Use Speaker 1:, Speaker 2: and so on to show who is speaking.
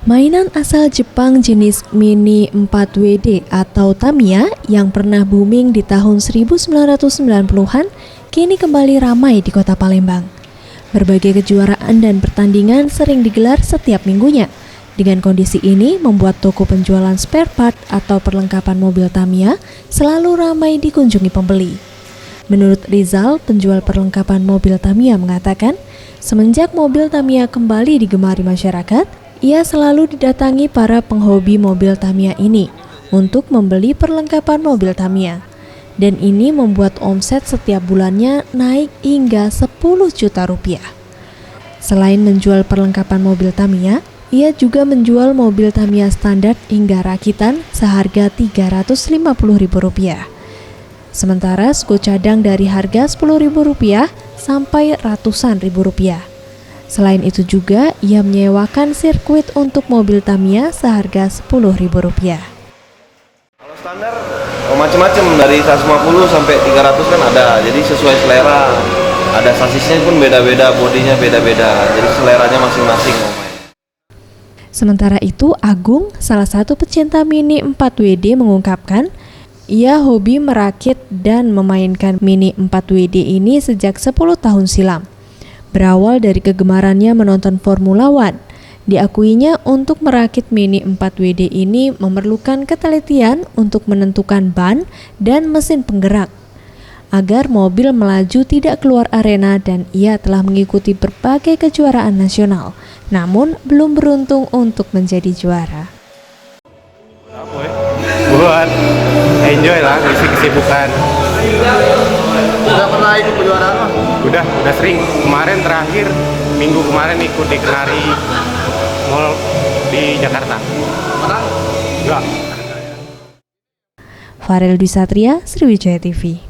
Speaker 1: Mainan asal Jepang jenis Mini 4WD atau Tamiya yang pernah booming di tahun 1990-an kini kembali ramai di kota Palembang. Berbagai kejuaraan dan pertandingan sering digelar setiap minggunya. Dengan kondisi ini membuat toko penjualan spare part atau perlengkapan mobil Tamiya selalu ramai dikunjungi pembeli. Menurut Rizal, penjual perlengkapan mobil Tamiya mengatakan, semenjak mobil Tamiya kembali digemari masyarakat, ia selalu didatangi para penghobi mobil Tamiya ini untuk membeli perlengkapan mobil Tamiya. Dan ini membuat omset setiap bulannya naik hingga 10 juta rupiah. Selain menjual perlengkapan mobil Tamiya, ia juga menjual mobil Tamiya standar hingga rakitan seharga Rp350.000. Sementara sko cadang dari harga Rp10.000 sampai ratusan ribu rupiah. Selain itu juga, ia menyewakan sirkuit untuk mobil Tamiya seharga Rp10.000.
Speaker 2: Kalau standar macam-macam dari 150 sampai 300 kan ada, jadi sesuai selera. Ada sasisnya pun beda-beda, bodinya beda-beda, jadi seleranya masing-masing.
Speaker 1: Sementara itu, Agung, salah satu pecinta Mini 4WD mengungkapkan, ia hobi merakit dan memainkan Mini 4WD ini sejak 10 tahun silam. Berawal dari kegemarannya menonton Formula One, diakuinya untuk merakit Mini 4WD ini memerlukan ketelitian untuk menentukan ban dan mesin penggerak agar mobil melaju tidak keluar arena, dan ia telah mengikuti berbagai kejuaraan nasional, namun belum beruntung untuk menjadi juara.
Speaker 3: Buat enjoy lah, isi kesibukan.
Speaker 2: Udah pernah ikut kejuaraan mah?
Speaker 3: Udah sering. Kemarin terakhir minggu kemarin ikut di Kenari Mall di Jakarta.
Speaker 2: Menang?
Speaker 3: Enggak.
Speaker 1: Farel Dwi Satria, Sriwijaya TV.